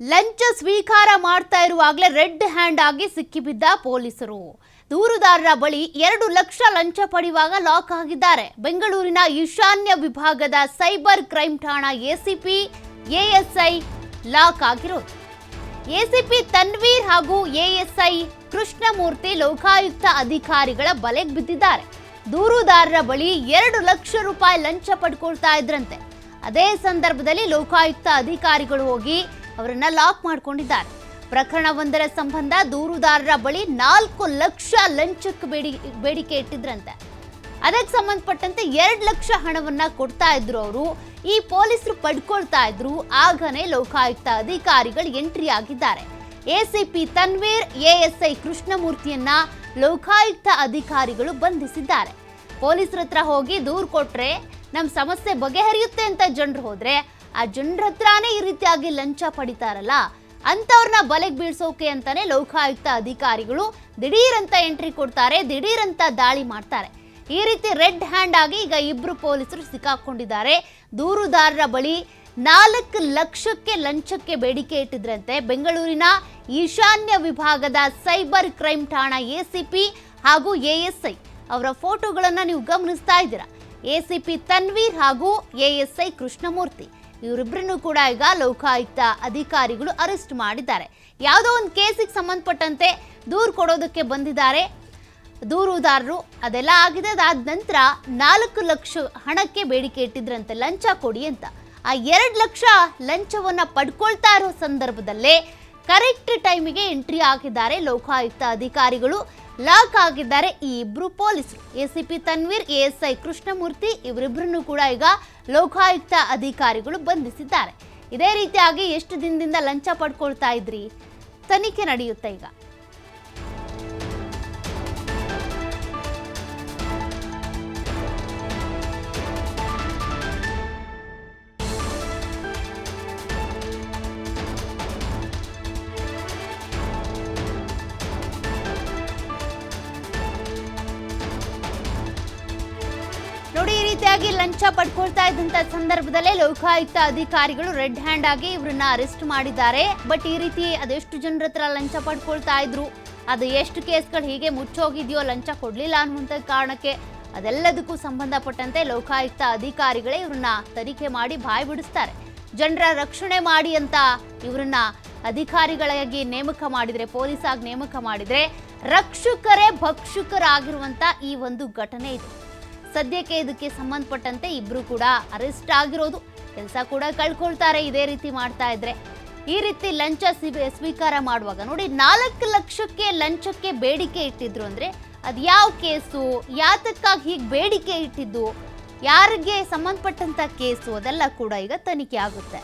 ಲಂಚ ಸ್ವೀಕಾರ ಮಾಡ್ತಾ ಇರುವಾಗಲೇ ರೆಡ್ ಹ್ಯಾಂಡ್ ಆಗಿ ಸಿಕ್ಕಿಬಿದ್ದ ಪೊಲೀಸರು. ದೂರುದಾರರ ಬಳಿ 2 ಲಕ್ಷ ಲಂಚ ಪಡೆಯುವಾಗ ಲಾಕ್ ಆಗಿದ್ದಾರೆ. ಬೆಂಗಳೂರಿನ ಈಶಾನ್ಯ ವಿಭಾಗದ ಸೈಬರ್ ಕ್ರೈಮ್ ಠಾಣಾ ಎಸಿಪಿ ಎಎಸ್ಐ ಲಾಕ್ ಆಗಿರೋದು. ಎಸಿಪಿ ತನ್ವೀರ್ ಹಾಗೂ ಎಎಸ್ಐ ಕೃಷ್ಣಮೂರ್ತಿ ಲೋಕಾಯುಕ್ತ ಅಧಿಕಾರಿಗಳ ಬಲೆಗೆ ಬಿದ್ದಿದ್ದಾರೆ. ದೂರುದಾರರ ಬಳಿ 2 ಲಕ್ಷ ರೂಪಾಯಿ ಲಂಚ ಪಡ್ಕೊಳ್ತಾ ಇದ್ರಂತೆ. ಅದೇ ಸಂದರ್ಭದಲ್ಲಿ ಲೋಕಾಯುಕ್ತ ಅಧಿಕಾರಿಗಳು ಹೋಗಿ ಅವರನ್ನ ಲಾಕ್ ಮಾಡಿಕೊಂಡಿದ್ದಾರೆ. ಪ್ರಕರಣವೊಂದರ ಸಂಬಂಧ ದೂರುದಾರರ ಬಳಿ 4 ಲಕ್ಷ ಲಂಚಕ್ಕೆ ಬೇಡಿಕೆ ಇಟ್ಟಿದ್ರಂತೆ. ಅದಕ್ಕೆ ಸಂಬಂಧಪಟ್ಟಂತೆ 2 ಲಕ್ಷ ಹಣವನ್ನ ಕೊಡ್ತಾ ಇದ್ರು ಅವರು. ಈ ಪೊಲೀಸರು ಪಡ್ಕೊಳ್ತಾ ಇದ್ರು. ಆಗನೇ ಲೋಕಾಯುಕ್ತ ಅಧಿಕಾರಿಗಳು ಎಂಟ್ರಿ ಆಗಿದ್ದಾರೆ. ಎಸಿಪಿ ತನ್ವೀರ್ ಎಎಸ್ಐ ಕೃಷ್ಣಮೂರ್ತಿಯನ್ನ ಲೋಕಾಯುಕ್ತ ಅಧಿಕಾರಿಗಳು ಬಂಧಿಸಿದ್ದಾರೆ. ಪೊಲೀಸರ ಹತ್ರ ಹೋಗಿ ದೂರು ಕೊಟ್ರೆ ನಮ್ಮ ಸಮಸ್ಯೆ ಬಗೆಹರಿಯುತ್ತೆ ಅಂತ ಜನರು ಹೋದ್ರೆ ಆ ಜನರ ಹತ್ರನೇ ಈ ರೀತಿಯಾಗಿ ಲಂಚ ಪಡಿತಾರಲ್ಲ, ಅಂತವ್ರನ್ನ ಬಲೆಗೆ ಬೀಳ್ಸೋಕೆ ಅಂತಾನೆ ಲೋಕಾಯುಕ್ತ ಅಧಿಕಾರಿಗಳು ದಿಢೀರಂತ ಎಂಟ್ರಿ ಕೊಡ್ತಾರೆ, ದಿಢೀರಂತ ದಾಳಿ ಮಾಡ್ತಾರೆ. ಈ ರೀತಿ ರೆಡ್ ಹ್ಯಾಂಡ್ ಆಗಿ ಈಗ 2 ಪೊಲೀಸರು ಸಿಕ್ಕಾಕೊಂಡಿದ್ದಾರೆ. ದೂರುದಾರರ ಬಳಿ 4 ಲಕ್ಷಕ್ಕೆ ಲಂಚಕ್ಕೆ ಬೇಡಿಕೆ ಇಟ್ಟಿದ್ರಂತೆ. ಬೆಂಗಳೂರಿನ ಈಶಾನ್ಯ ವಿಭಾಗದ ಸೈಬರ್ ಕ್ರೈಮ್ ಠಾಣಾ ಎಸಿಪಿ ಹಾಗೂ ಎಎಸ್ಐ ಅವರ ಫೋಟೋಗಳನ್ನ ನೀವು ಗಮನಿಸ್ತಾ ಇದ್ದೀರಾ. ಎಸಿಪಿ ತನ್ವೀರ್ ಹಾಗೂ ಎಎಸ್ಐ ಕೃಷ್ಣಮೂರ್ತಿ ಇವರಿಬ್ಬರನ್ನು ಕೂಡ ಈಗ ಲೋಕಾಯುಕ್ತ ಅಧಿಕಾರಿಗಳು ಅರೆಸ್ಟ್ ಮಾಡಿದ್ದಾರೆ. ಯಾವುದೋ ಒಂದು ಕೇಸಿಗೆ ಸಂಬಂಧಪಟ್ಟಂತೆ ದೂರು ಕೊಡೋದಕ್ಕೆ ಬಂದಿದ್ದಾರೆ ದೂರುದಾರರು. ಅದೆಲ್ಲ ಆಗಿದೆ. ಅದಾದ ನಂತರ 4 ಲಕ್ಷ ಹಣಕ್ಕೆ ಬೇಡಿಕೆ ಇಟ್ಟಿದ್ರಂತೆ, ಲಂಚ ಕೊಡಿ ಅಂತ. ಆ 2 ಲಕ್ಷ ಲಂಚವನ್ನ ಪಡ್ಕೊಳ್ತಾ ಇರೋ ಸಂದರ್ಭದಲ್ಲೇ ಕರೆಕ್ಟ್ ಟೈಮಿಗೆ ಎಂಟ್ರಿ ಆಗಿದ್ದಾರೆ ಲೋಕಾಯುಕ್ತ ಅಧಿಕಾರಿಗಳು. ಲಾಕ್ ಆಗಿದ್ದಾರೆ ಈ 2 ಪೊಲೀಸರು, ಎಸಿಪಿ ತನ್ವೀರ್ ಎಎಸ್ಐ ಕೃಷ್ಣಮೂರ್ತಿ. ಇವರಿಬ್ಬರನ್ನು ಕೂಡ ಈಗ ಲೋಕಾಯುಕ್ತ ಅಧಿಕಾರಿಗಳು ಬಂಧಿಸಿದ್ದಾರೆ. ಇದೇ ರೀತಿಯಾಗಿ ಎಷ್ಟು ದಿನದಿಂದ ಲಂಚ ಪಡ್ಕೊಳ್ತಾ ಇದ್ರಿ? ತನಿಖೆ ನಡೆಯುತ್ತೆ ಈಗ. ನೋಡಿ, ಈ ರೀತಿಯಾಗಿ ಲಂಚ ಪಡ್ಕೊಳ್ತಾ ಇದ್ದಂತ ಸಂದರ್ಭದಲ್ಲೇ ಲೋಕಾಯುಕ್ತ ಅಧಿಕಾರಿಗಳು ರೆಡ್ ಹ್ಯಾಂಡ್ ಆಗಿ ಇವ್ರನ್ನ ಅರೆಸ್ಟ್ ಮಾಡಿದ್ದಾರೆ. ಬಟ್ ಈ ರೀತಿ ಅದೆಷ್ಟು ಜನರ ಹತ್ರ ಲಂಚ ಪಡ್ಕೊಳ್ತಾ ಇದ್ರು, ಅದು ಎಷ್ಟು ಕೇಸ್ಗಳು ಹೀಗೆ ಮುಚ್ಚೋಗಿದೆಯೋ, ಲಂಚ ಕೊಡ್ಲಿಲ್ಲ ಅನ್ನುವಂಥ ಕಾರಣಕ್ಕೆ, ಅದೆಲ್ಲದಕ್ಕೂ ಸಂಬಂಧಪಟ್ಟಂತೆ ಲೋಕಾಯುಕ್ತ ಅಧಿಕಾರಿಗಳೇ ಇವ್ರನ್ನ ತನಿಖೆ ಮಾಡಿ ಬಾಯಿ ಬಿಡಿಸ್ತಾರೆ. ಜನರ ರಕ್ಷಣೆ ಮಾಡಿ ಅಂತ ಇವ್ರನ್ನ ಅಧಿಕಾರಿಗಳಾಗಿ ನೇಮಕ ಮಾಡಿದ್ರೆ, ಪೊಲೀಸ್ ಆಗಿ ನೇಮಕ ಮಾಡಿದ್ರೆ, ರಕ್ಷಕರೇ ಭಕ್ಷಕರಾಗಿರುವಂತ ಈ ಒಂದು ಘಟನೆ ಇದು. ಸದ್ಯಕ್ಕೆ ಇದಕ್ಕೆ ಸಂಬಂಧಪಟ್ಟಂತೆ 2 ಕೂಡ ಅರೆಸ್ಟ್ ಆಗಿರೋದು. ಕೆಲಸ ಕೂಡ ಕಳ್ಕೊಳ್ತಾರೆ ಇದೇ ರೀತಿ ಮಾಡ್ತಾ ಇದ್ರೆ. ಈ ರೀತಿ ಲಂಚ ಸ್ವೀಕಾರ ಮಾಡುವಾಗ ನೋಡಿ, 4 ಲಕ್ಷಕ್ಕೆ ಲಂಚಕ್ಕೆ ಬೇಡಿಕೆ ಇಟ್ಟಿದ್ರು ಅಂದ್ರೆ ಅದು ಯಾವ ಕೇಸು, ಯಾತಕ್ಕಾಗಿ ಹೀಗೆ ಬೇಡಿಕೆ ಇಟ್ಟಿದ್ದು, ಯಾರಿಗೆ ಸಂಬಂಧಪಟ್ಟಂತ ಕೇಸು, ಅದೆಲ್ಲ ಕೂಡ ಈಗ ತನಿಖೆ ಆಗುತ್ತೆ.